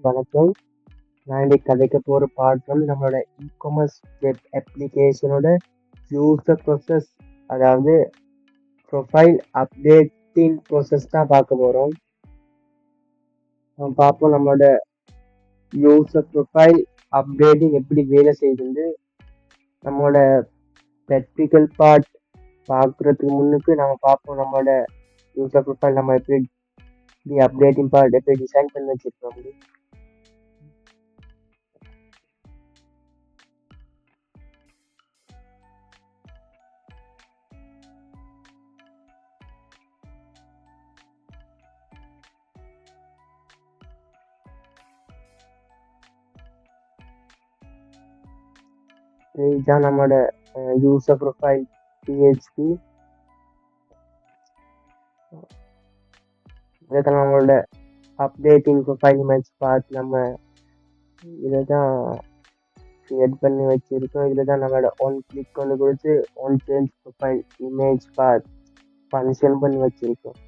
வணக்கம். நான் இன்னைக்கு கதைக்க போற பார்ட் வந்து நம்மளோட இ-காமர்ஸ் வெப் அப்ளிகேஷனோட யூசர் ப்ராசஸ், அதாவது ப்ரொஃபைல் அப்டேட்டிங் ப்ராசஸ் தான் பார்க்க போறோம். நம்ம பார்ப்போம் நம்மளோட யூசர் ப்ரொஃபைல் அப்டேட்டிங் எப்படி வேலை செய்யுது. நம்மளோட ப்ராக்டிக்கல் பார்ட் பார்க்குறதுக்கு முன்னுக்கு நம்ம பார்ப்போம் நம்மளோட யூசர் ப்ரொஃபைல் நம்ம எப்படி அப்டேட்டிங் பார்ட் எப்படி டிசைன் பண்ணி வச்சிருக்கோம். இதுதான் நம்மளோட யூசர் ப்ரொஃபைல் PHP. இதுதான் நம்மளோட அப்டேட்டிங் ப்ரொஃபைல் இமேஜ் பார்த்து நம்ம இதை தான் கிரியேட் பண்ணி வச்சிருக்கோம். இதில் தான் நம்மளோட ஒன் கிளிக் கொண்டு கொடுத்து ஒன் சேஞ்ச் ப்ரொஃபைல் இமேஜ் பார்த்து ஃபங்க்ஷன் பண்ணி வச்சிருக்கோம்.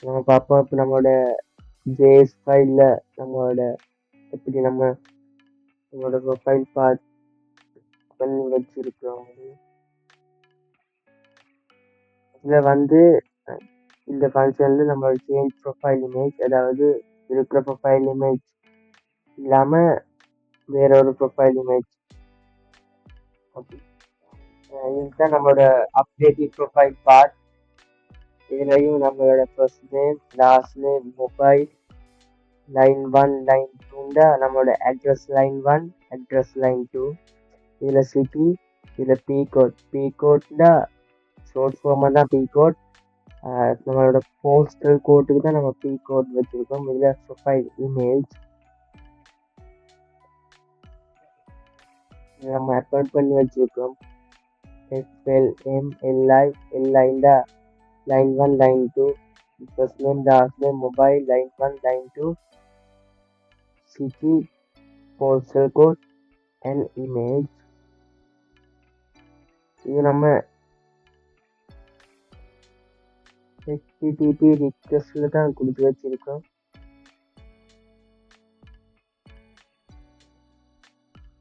நம்ம பார்ப்போம் இப்போ நம்மளோட ஜேஎஸ் ஃபைலில் நம்மளோட எப்படி நம்மளோட ப்ரொஃபைல் பார்த்து பண்ணி வச்சிருக்கோம். இதில் வந்து இந்த ஃபங்க்ஷனில் நம்மளோட சேஞ்ச் ப்ரொஃபைல் இமேஜ், அதாவது இருக்கிற ப்ரொஃபைல் இமேஜ் இல்லாமல் வேற ஒரு ப்ரொஃபைல் இமேஜ், இதுதான் நம்மளோட அப்டேட்டிங் ப்ரொஃபைல் பார்ட். இதுலையும் நம்மளோட first name, last name, mobile, line 1 line 2 நம்மளோட அட்ரஸ் லைன் 1 அட்ரஸ் லைன் 2, இதில் சிட்டி, இதில் பி கோட்னா ஷார்ட் ஃபார்மாக தான் பி கோட். நம்மளோட போஸ்டல் கோட்டுக்கு தான் நம்ம பி கோட் வச்சுருக்கோம். இதில் ப்ரொஃபைல் இமேஜ் நம்ம அப்லோட் பண்ணி வச்சுருக்கோம். SLMLI LI line 1 line 2, first name, last name, mobile, line 1 line 2, city, postal code and image. இது நம்ம HTTP requestல தான் கொடுத்து வச்சிருக்கோம்.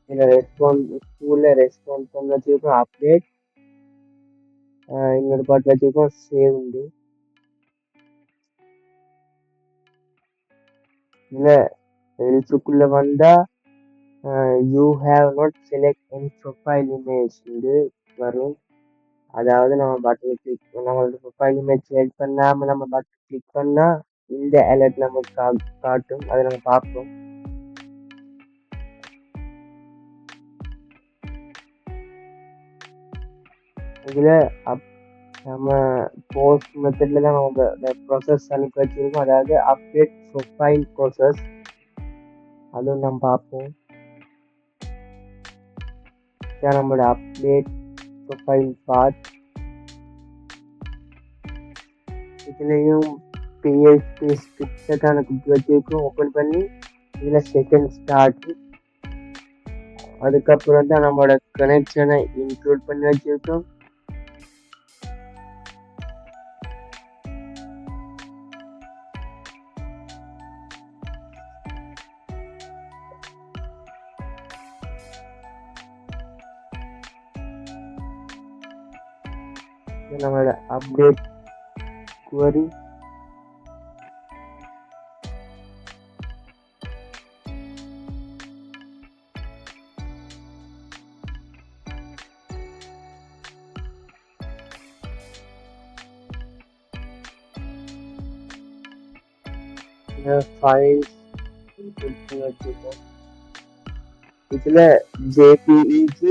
இதில் ரெஸ்பான்ஸ் பண்ணி வச்சிருக்கோம். அப்டேட் இன்னொரு பாட்டு வச்சிருக்கோம். சேவ் உண்டு. இதில் எல்ஸுக்குள்ள வந்தா you have not select any profile image வரும். அதாவது நம்ம பட்டன் கிளிக் நம்மளோட ப்ரொஃபைல் இமேஜ் செலக்ட் பண்ணாமல் நம்ம பட்டன் கிளிக் பண்ணால் இந்த அலர்ட் நமக்கு காட்டும். அதை நம்ம பார்ப்போம். இதில் நம்ம போஸ்ட் மெத்தடில் தான் நம்ம ப்ராசஸ் அனுப்பி வச்சுருக்கோம், அதாவது அப்டேட் ப்ரொஃபைல் ப்ராசஸ். அதுவும் நம்ம பார்ப்போம். நம்மளோட அப்டேட் ப்ரொஃபைல் பார்ட். இதுலேயும் PHP ஸ்கிரிப்டை தான் கொடுத்து வச்சுருக்கோம். ஓப்பன் பண்ணி இதில் செகண்ட் ஸ்டார்ட், அதுக்கப்புறம் தான் நம்மளோட கனெக்ஷனை இன்க்ளூட் பண்ணி வச்சுருக்கோம். நம்மளோட அப்டேட் query, ஃபைல்ஸ் வச்சுருக்கோம். இதில் JPEG,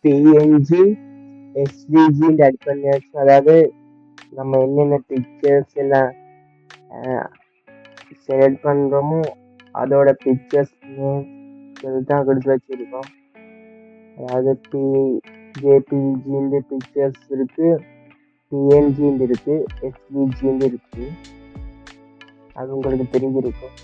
PNG, SVG ஆட் பண்ணியாச்சு. அதாவது நம்ம என்னென்ன பிக்சர்ஸ் எல்லாம் செலக்ட் பண்ணுறோமோ அதோட பிக்சர்ஸ் தான் கொடுத்து வச்சுருக்கோம். அதாவது JPEG பிக்சர்ஸ் இருக்குது, PNG இருக்குது, SVG இருக்குது. அது உங்களுக்கு தெரிஞ்சிருக்கும்.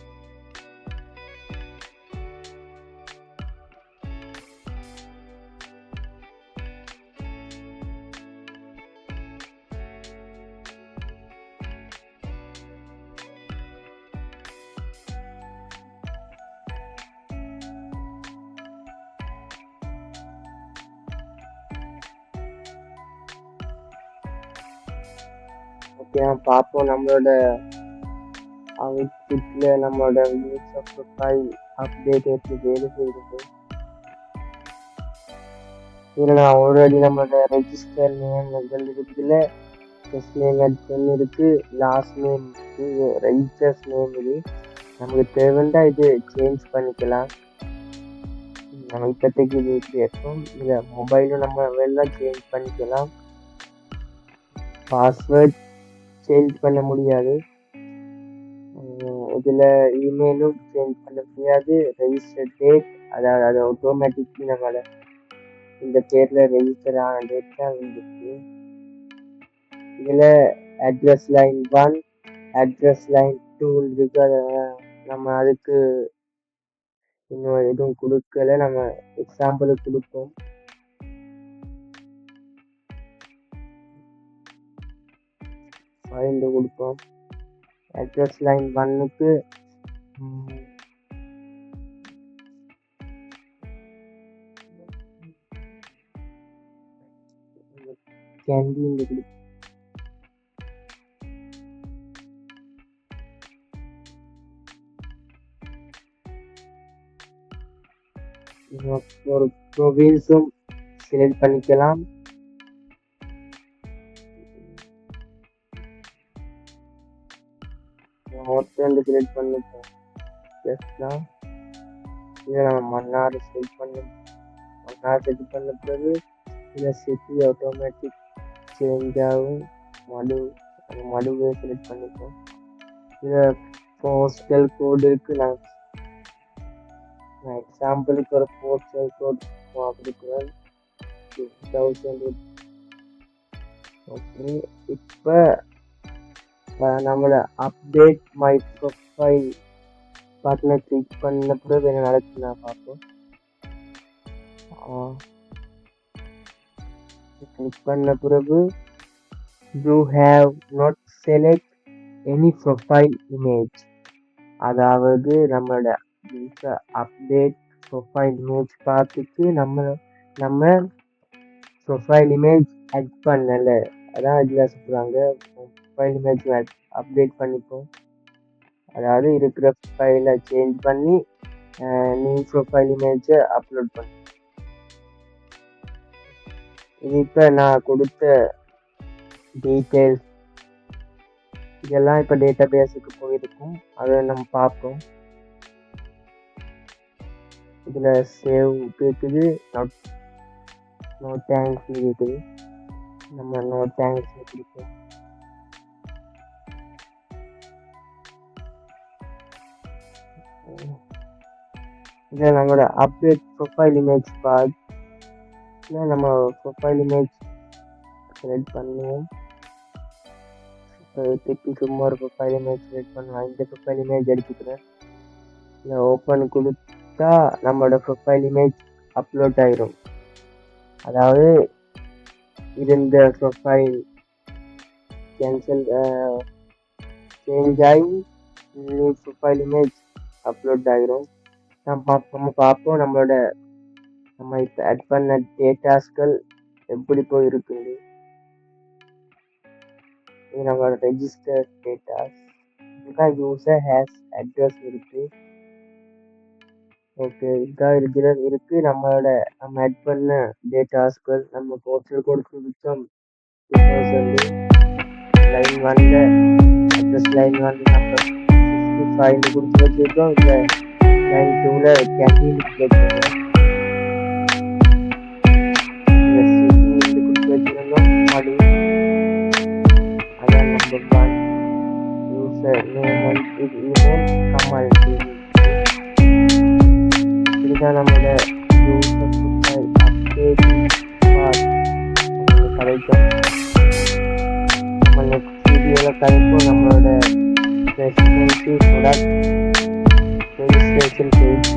ஓகே, பார்ப்போம் நம்மளோட அவுட்புட்ல நம்மளோட யூசர் ப்ரொஃபைல் அப்டேட் எப்படி வேலை செய்யுது. இதில் நான் ஆல்ரெடி நம்மளோட ரெஜிஸ்டர் நேம் இருக்குதுல, ஃபர்ஸ்ட் நேம் இருக்கு, லாஸ்ட் நேம் இருக்கு, ரெஜிஸ்டர்ஸ் நேம் இது. நமக்கு தேவைண்டா இது சேஞ்ச் பண்ணிக்கலாம். நம்ம இப்போதைக்கு இது இப்படி இருக்கும். இதில் மொபைலும் நம்ம வேணால் சேஞ்ச் பண்ணிக்கலாம். பாஸ்வேர்ட் சேஞ்ச் பண்ண முடியாது. இதில் இமெயிலும் சேஞ்ச் பண்ண முடியாது. ரெஜிஸ்டர் டேட், அதாவது அது ஆட்டோமேட்டிக்லி நம்மளோட இந்த பேரில் ரெஜிஸ்டர் ஆன டேட் தான் இருக்கு. இதில் அட்ரஸ் லைன் 1, அட்ரஸ் லைன் 2 இருக்கு. நம்ம அதுக்கு இன்னும் எதுவும் கொடுக்கல, நம்ம எக்ஸாம்பிளுக்கு கொடுப்போம். ஃபைண்ட் கொடுப்போம். அட்ரஸ் லைன் 1க்கு கேண்டீன் கொடுப்போம். ஒரு ப்ரொவின்ஸும் செலக்ட் பண்ணிக்கலாம். மொத்தம் செலக்ட் பண்ணிப்போம். இதை நம்ம மன்னார் செலக்ட் பண்ணணும். மன்னார் செலக்ட் பண்ண பிறகு இதில் சிட்டி ஆட்டோமேட்டிக் சேஞ்ச் ஆகும். மடுவை செலக்ட் பண்ணிப்போம். இதில் போஸ்டல் கோடு இருக்கு. நான் எக்ஸாம்பிளுக்கு ஒரு போஸ்டல் கோட் கொடுக்குறேன், 2000. ஓகே, இப்போ நம்மளோட அப்டேட் மை ப்ரொஃபைல் பட்டனை கிளிக் பண்ண பிறகு என்ன நடக்குது நான் பார்ப்போம். கிளிக் பண்ண பிறகு you have not select any profile image, அதாவது நம்மளோட அப்டேட் ப்ரொஃபைல் இமேஜ் பார்த்துட்டு நம்ம ப்ரொஃபைல் இமேஜ் ஆட் பண்ணலை. அதான் இதில் சொல்கிறாங்க ப்ரொஃபைல் இமேஜ் அப்டேட் பண்ணிப்போம். அதாவது இருக்கிற ப்ரொஃபைலை சேஞ்ச் பண்ணி நியூ ப்ரொஃபைல் இமேஜை அப்லோட் பண்ணி. இது இப்போ நான் கொடுத்த டீட்டெயில்ஸ் இதெல்லாம் இப்போ டேட்டா பேஸுக்கு போயிருக்கும். அதை நம்ம பார்ப்போம். இதில் சேவ் இருக்குது, நோ தேங்க்ஸ் இருக்குது. நம்ம நோ தேங்க்ஸ் கொடுப்போம். இதில் நம்மளோட அப்டேட் ப்ரொஃபைல் இமேஜ் பார்த்து நம்ம ப்ரொஃபைல் இமேஜ் செலக்ட் பண்ணுவோம். திருப்பி சும்மா ஒரு ப்ரொஃபைல் இமேஜ் செலக்ட் பண்ணுவோம். இந்த ப்ரொஃபைல் இமேஜ் எடுத்துக்கிறேன். இதை ஓப்பன் கொடுத்தா நம்மளோட ப்ரொஃபைல் இமேஜ் அப்லோட் ஆயிரும். அதாவது இருந்த ப்ரொஃபைல் கேன்சல் சேஞ்ச் ஆகி நியூ ப்ரொஃபைல் இமேஜ் அப்லோட் ஆகிரும். நம்ம பார்ப்போம் நம்மளோட நம்ம இப்போ ஆட் பண்ண டேட்டாஸ்கள் எப்படி போய் இருக்குது. இது நம்மளோட ரெஜிஸ்டர் டேட்டாஸ். இதுதான் யூசர் ஹேஸ் அட்ரஸ் இருக்கு. ஓகே, இதுதான் இருக்கு நம்மளோட நம்ம ஆட் பண்ண டேட்டாஸ்கள். நம்ம போஸ்டல் கோட் கொடுத்தோம் 2000. லைன் 1ல அட்ரஸ் லைன் 1 நம்ம 55 கொடுத்து வச்சுருக்கோம். இந்த லைன் 2ல கேண்டீன் கொடுத்துருக்கோம். இந்த சிட்டி கொடுத்து வச்சுருந்தோம். மடி அதான் number 1 user name email Kamal. இதுதான் நம்மளோட யூசர் ப்ரொஃபைல் அப்டேட் கிடைக்கும். நம்ம நெக்ஸ்ட் வீடியோவில் கிடைக்கும் நம்மளோட ரெசிடென்சி ப்ராடக்ட் ரெஜிஸ்ட்ரேஷன் பேஜ்.